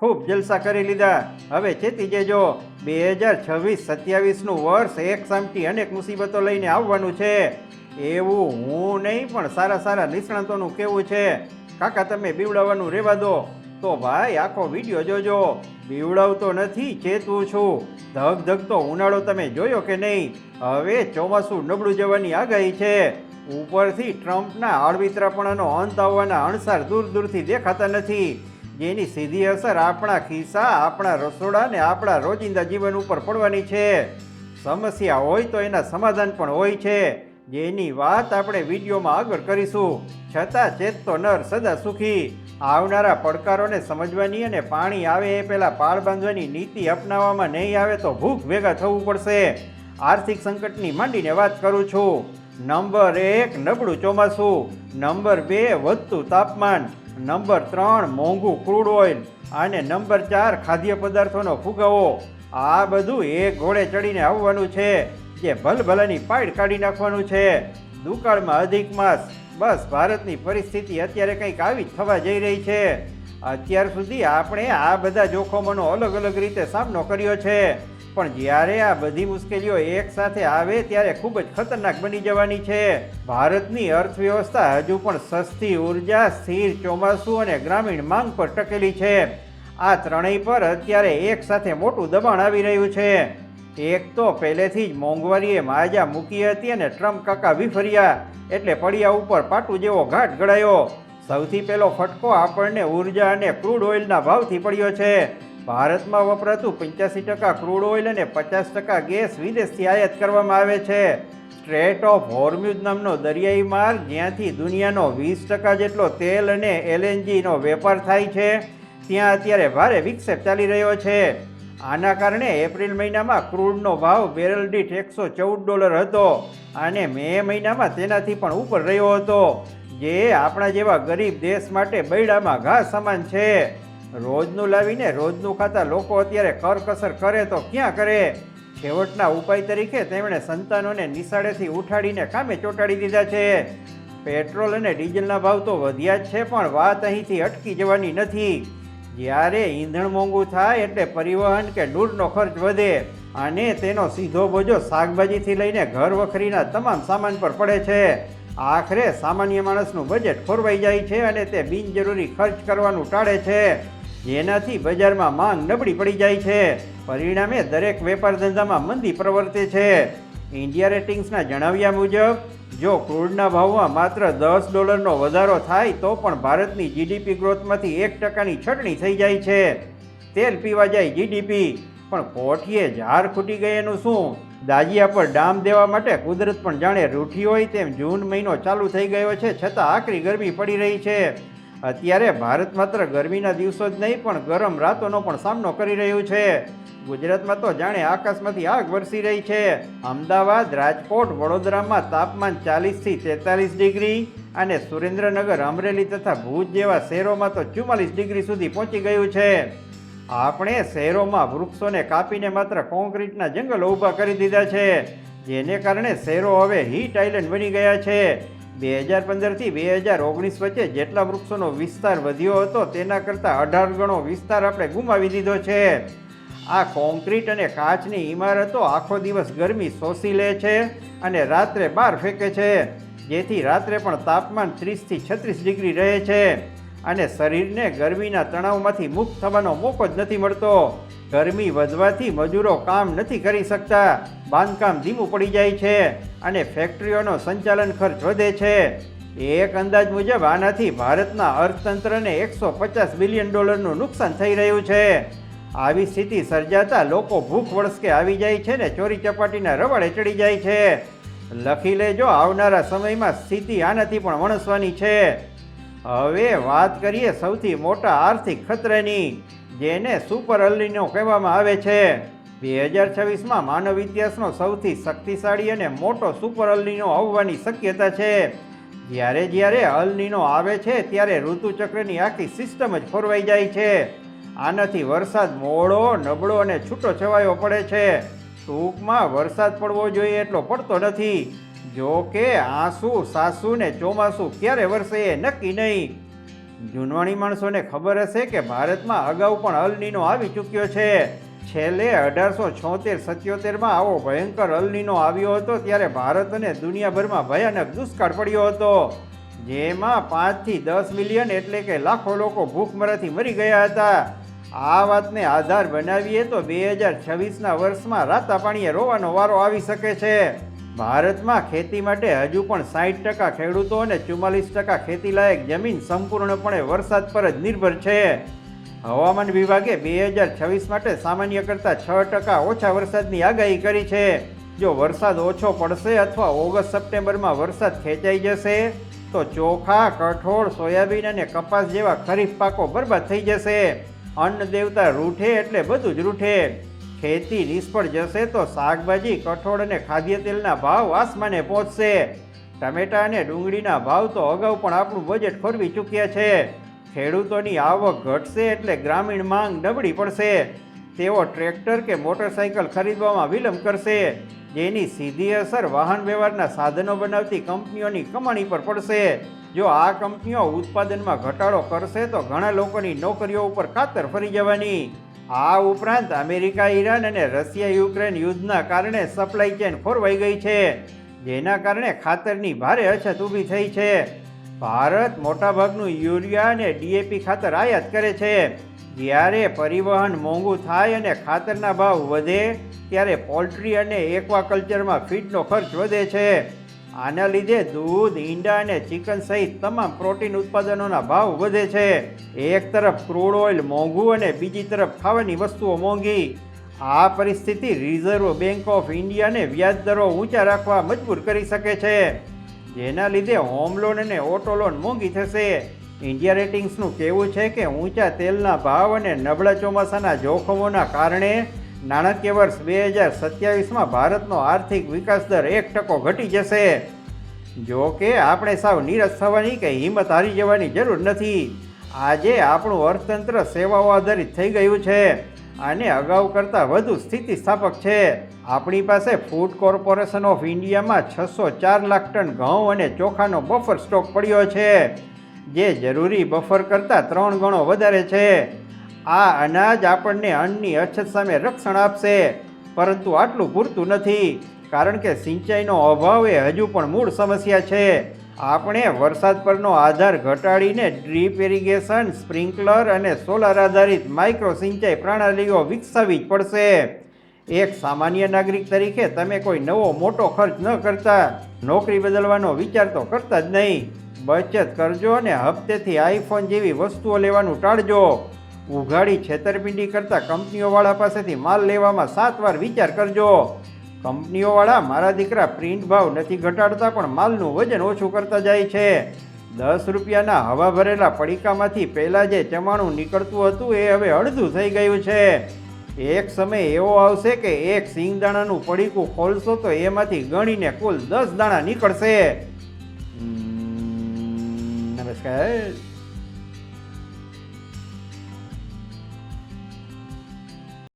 ખૂબ જલસા કરી લીધા. હવે ચેતી જજો, 2026-27નું વર્ષ એક સામટી અનેક મુસીબતો લઈને આવવાનું છે. એવું હું નહીં પણ સારા સારા નિષ્ણાતોનું કહેવું છે. કાકા તમે બીવડાવવાનું રહેવા દો. તો ભાઈ આખો વિડીયો જોજો. બીવડાવતો નથી, ચેતવું છું. ધગધગતો ઉનાળો તમે જોયો કે નહીં? હવે ચોમાસું નબળું જવાની આગાહી છે. ઉપરથી ટ્રમ્પના આળવિતરાપણાનો અંત આવવાના અણસાર દૂર દૂરથી દેખાતા નથી, જેની સીધી અસર આપણા ખિસ્સા, આપણા રસોડા ને આપણા રોજિંદા જીવન ઉપર પડવાની છે. સમસ્યા હોય તો એના સમાધાન પણ હોય છે, જેની વાત આપણે વિડીયોમાં આગળ કરીશું. છતાં ચેતતો નર સદા સુખી. આવનારા પડકારોને સમજવાની અને પાણી આવે એ પહેલાં પાળ બાંધવાની નીતિ અપનાવવામાં નહીં આવે તો ભૂખ ભેગા થવું પડશે. આર્થિક સંકટની માંડીને વાત કરું છું. નંબર 1 નબળું ચોમાસું, નંબર 2 વધતું તાપમાન, નંબર 3 મોંઘું ક્રૂડ ઓઇલ અને નંબર 4 ખાદ્ય પદાર્થોનો ફુગાવો. આ બધું એક ઘોડે ચડીને આવવાનું છે, જે ભલભલાની પાડ કાઢી નાખવાનું છે. દુકાળમાં અધિક માસ. બસ ભારતની પરિસ્થિતિ અત્યારે કંઈક આવી જ થવા જઈ રહી છે. અત્યાર સુધી આપણે આ બધા જોખમોનો અલગ અલગ રીતે સામનો કર્યો છે, પણ જ્યારે આ બધી મુશ્કેલીઓ એક સાથે આવે ત્યારે ખૂબ જ ખતરનાક બની જવાની છે. ભારતની અર્થવ્યવસ્થા હજુ પણ સસ્તી ઉર્જા, સ્થિર ચોમાસું અને ગ્રામીણ માંગ પર ટકેલી છે. આ ત્રણેય પર અત્યારે એક સાથે મોટું દબાણ આવી રહ્યું છે. એક તો પહેલેથી જ મોંઘવારીએ માજા મૂકી હતી અને ટ્રમ્પ કાકા વિફર્યા એટલે પડિયા ઉપર પાટું જેવો ઘાટ ઘડાયો. સૌથી પહેલો ફટકો આપણને ઉર્જા અને ક્રૂડ ઓઇલના ભાવથી પડ્યો છે. ભારતમાં વપરાતું 85% ક્રૂડ ઓઇલ અને 50% ગેસ વિદેશથી આયાત કરવામાં આવે છે. સ્ટ્રેટ ઓફ હોર્મ્યુઝ નામનો દરિયાઈ માર્ગ, જ્યાંથી દુનિયાનો 20% જેટલો તેલ અને LNGનો વેપાર થાય છે, ત્યાં અત્યારે ભારે વિક્ષેપ ચાલી રહ્યો છે. આના કારણે એપ્રિલ મહિનામાં ક્રૂડનો ભાવ બેરલ દીઠ $114 હતો અને મે મહિનામાં તેનાથી પણ ઉપર રહ્યો હતો, જે આપણા જેવા ગરીબ દેશ માટે બૈડામાં ઘા સમાન છે. રોજનું લાવીને રોજનું ખાતા લોકો અત્યારે કરકસર કરે તો ક્યાં કરે? છેવટના ઉપાય તરીકે તેમણે સંતાનોને નિશાળેથી ઉઠાડીને કામે ચોંટાડી દીધા છે. પેટ્રોલ અને ડીઝલના ભાવ તો વધ્યા જ છે, પણ વાત અહીંથી અટકી જવાની નથી. જ્યારે ઈંધણ મોંઘું થાય એટલે પરિવહન કે દૂરનો ખર્ચ વધે અને તેનો સીધો બોજો શાકભાજીથી લઈને ઘર વખરીના તમામ સામાન પર પડે છે. આખરે સામાન્ય માણસનું બજેટ ખોરવાઈ જાય છે અને તે બિનજરૂરી ખર્ચ કરવાનું ટાળે છે, જેનાથી બજારમાં માંગ નબળી પડી જાય છે. પરિણામે દરેક વેપાર ધંધામાં મંદી પ્રવર્તે છે. ઇન્ડિયા રેટિંગ્સના જણાવ્યા મુજબ જો ક્રૂડના ભાવમાં માત્ર $10નો વધારો થાય તો પણ ભારતની જીડીપી ગ્રોથમાંથી 1%ની છટણી થઈ જાય છે. તેલ પીવા જાય જીડીપી, પણ કોઠીએ ઝાર ખૂટી ગયેનું શું? દાજિયા પર ડામ દેવા માટે કુદરત પણ જાણે રૂઠી હોય તેમ જૂન મહિનો ચાલુ થઈ ગયો છે, છતાં આકરી ગરમી પડી રહી છે. અત્યારે ભારત માત્ર ગરમીના દિવસો જ નહીં પણ ગરમ રાતોનો પણ સામનો કરી રહ્યું છે. ગુજરાતમાં તો જાણે આકાશમાંથી આગ વરસી રહી છે. અમદાવાદ, રાજકોટ, વડોદરામાં તાપમાન 40થી 43 ડિગ્રી અને સુરેન્દ્રનગર, અમરેલી તથા ભુજ જેવા શહેરોમાં તો 44 ડિગ્રી સુધી પહોંચી ગયું છે. આપણે શહેરોમાં વૃક્ષોને કાપીને માત્ર કોન્ક્રીટના જંગલો ઊભા કરી દીધા છે, જેને કારણે શહેરો હવે હીટ આઇલેન્ડ બની ગયા છે. 2015થી 2019 વચ્ચે જેટલા વૃક્ષોનો વિસ્તાર વધ્યો હતો તેના કરતાં 18 ગણો વિસ્તાર આપણે ગુમાવી દીધો છે. આ કોન્ક્રીટ અને કાચની ઇમારતો આખો દિવસ ગરમી શોષી લે છે અને રાત્રે બહાર ફેંકે છે, જેથી રાત્રે પણ તાપમાન 30થી 36 ડિગ્રી રહે છે અને શરીરને ગરમીના તણાવમાંથી મુક્ત થવાનો મોકો જ નથી મળતો. ગરમી વધવાથી મજૂરો કામ નથી કરી શકતા, બાંધકામ ધીમું પડી જાય છે અને ફેક્ટરીઓનો સંચાલન ખર્ચ વધે છે. એક અંદાજ મુજબ આનાથી ભારતના અર્થતંત્રને $150 બિલિયન નુકસાન થઈ રહ્યું છે. આવી સ્થિતિ સર્જાતા લોકો ભૂખ વળસકે આવી જાય છે ને ચોરી ચપાટીના રવાડે ચડી જાય છે. લખી લેજો, આવનારા સમયમાં સ્થિતિ આનાથી પણ વણસવાની છે. હવે વાત કરીએ સૌથી મોટા આર્થિક ખતરાની, જેને સુપર અલ્નીનો કહેવામાં આવે છે. 2026માં માનવ ઇતિહાસનો સૌથી શક્તિશાળી અને મોટો સુપર અલ્નીનો આવવાની શક્યતા છે. જ્યારે જ્યારે અલ્નીનો આવે છે ત્યારે ઋતુચક્રની આખી સિસ્ટમ જ ખોરવાઈ જાય છે. આનાથી વરસાદ મોડો, નબળો અને છૂટો છવાયો પડે છે. ટૂંકમાં વરસાદ પડવો જોઈએ એટલો પડતો નથી. જો કે આંસુ, સાસુ ને ચોમાસું ક્યારે વરસે એ નક્કી નહીં. જૂનવાણી માણસોને ખબર હશે કે ભારતમાં અગાઉ પણ અલ નીનો આવી ચૂક્યો છે. છેલ્લે 1876-77માં આવો ભયંકર અલ નીનો આવ્યો હતો ત્યારે ભારત અને દુનિયાભરમાં ભયાનક દુષ્કાળ પડ્યો હતો, જેમાં 5 થી 10 મિલિયન એટલે કે લાખો લોકો ભૂખમરાથી મરી ગયા હતા. આ વાતને આધાર બનાવીએ તો 2026ના વર્ષમાં રાતા પાણીએ રોવાનો વારો આવી શકે છે. ભારતમાં ખેતી માટે હજુ પણ 60% ખેડૂતો અને 44% ખેતીલાયક જમીન સંપૂર્ણપણે વરસાદ પર જ નિર્ભર છે. હવામાન વિભાગે 2026 માટે સામાન્ય કરતાં 6% ઓછા વરસાદની આગાહી કરી છે. જો વરસાદ ઓછો પડશે અથવા ઓગસ્ટ-સપ્ટેમ્બરમાં વરસાદ ખેંચાઈ જશે તો ચોખા, કઠોળ, સોયાબીન અને કપાસ જેવા ખરીફ પાકો બરબાદ થઈ જશે. અન્ન દેવતા રૂઠે એટલે બધું જ રૂઠે. ખેતી નિષ્ફળ જશે તો શાકભાજી, કઠોળ અને ખાદ્ય તેલના ભાવ આસમાને પહોંચશે. ટમેટા અને ડુંગળીના ભાવ તો અગાઉ પણ આપણું બજેટ ખોરવી ચૂક્યા છે. ખેડૂતોની આવક ઘટશે એટલે ગ્રામીણ માંગ નબળી પડશે. તેઓ ટ્રેક્ટર કે મોટરસાઇકલ ખરીદવામાં વિલંબ કરશે, જેની સીધી અસર વાહન વ્યવહારના સાધનો બનાવતી કંપનીઓની કમાણી પર પડશે. જો આ કંપનીઓ ઉત્પાદનમાં ઘટાડો કરશે તો ઘણા લોકોની નોકરીઓ ઉપર કાતર ફરી જવાની. આ ઉપરાંત અમેરિકા, ઈરાન અને રશિયા યુક્રેન યુદ્ધના કારણે સપ્લાય ચેન ખોરવાઈ ગઈ છે, જેના કારણે ખાતરની ભારે અછત ઊભી થઈ છે. ભારત મોટાભાગનું યુરિયા અને ડીએપી ખાતર આયાત કરે છે. જ્યારે પરિવહન મોંઘું થાય અને ખાતરના ભાવ વધે ત્યારે પોલ્ટ્રી અને એક્વાકલ્ચરમાં ફીડનો ખર્ચ વધે છે. આના લીધે દૂધ, ઈંડા અને ચિકન સહિત તમામ પ્રોટીન ઉત્પાદનોના ભાવ વધે છે. એક તરફ ક્રૂડ ઓઇલ મોંઘું અને બીજી તરફ ખાવાની વસ્તુઓ મોંઘી. આ પરિસ્થિતિ રિઝર્વ બેંક ઓફ ઇન્ડિયાને વ્યાજ દરો ઊંચા રાખવા મજબૂર કરી શકે છે, જેના લીધે હોમ લોન અને ઓટો લોન મોંઘી થશે. ઇન્ડિયા રેટિંગ્સનું કહેવું છે કે ઊંચા તેલના ભાવ અને નબળા ચોમાસાના જોખમોના કારણે નાણાકીય વર્ષ 2027માં ભારતનો આર્થિક વિકાસ દર 1% ઘટી જશે. જો કે આપણે સાવ નિરાશ થવાની કે હિંમત હારી જવાની જરૂર નથી. આજે આપણું અર્થતંત્ર સેવાઓ આધારિત થઈ ગયું છે અને અગાઉ કરતાં વધુ સ્થિતિસ્થાપક છે. આપણી પાસે ફૂડ કોર્પોરેશન ઓફ ઇન્ડિયામાં 604 લાખ ટન ઘઉં અને ચોખાનો બફર સ્ટોક પડ્યો છે, જે જરૂરી બફર કરતાં 3 ગણો વધારે છે. આ અનાજ આપણને અન્નની અછત સામે રક્ષણ આપશે, પરંતુ આટલું પૂરતું નથી, કારણ કે સિંચાઈનો અભાવ એ હજુ પણ મૂળ સમસ્યા છે. આપણે વરસાદ પરનો આધાર ઘટાડીને ડ્રીપ ઇરિગેશન, સ્પ્રિંકલર અને સોલાર આધારિત માઇક્રો સિંચાઈ પ્રણાલીઓ વિકસાવવી જ પડશે. એક સામાન્ય નાગરિક તરીકે તમે કોઈ નવો મોટો ખર્ચ ન કરતા, નોકરી બદલવાનો વિચાર તો કરતા જ નહીં. બચત કરજો અને હપ્તેથી આઈફોન જેવી વસ્તુઓ લેવાનું ટાળજો. ઉઘાડી છેતરપિંડી કરતાં કંપનીઓવાળા પાસેથી માલ લેવામાં 7 વાર વિચાર કરજો. કંપનીઓવાળા મારા દીકરા પ્રિન્ટ ભાવ નથી ઘટાડતા પણ માલનું વજન ઓછું કરતા જાય છે. 10 રૂપિયાના હવા ભરેલા પડીકામાંથી પહેલાં જે ચમાણું નીકળતું હતું એ હવે અડધું થઈ ગયું છે. એક સમય એવો આવશે કે એક સિંગદાણાનું પડીકું ખોલશો તો એમાંથી ગણીને કુલ 10 દાણા નીકળશે. નમસ્કાર.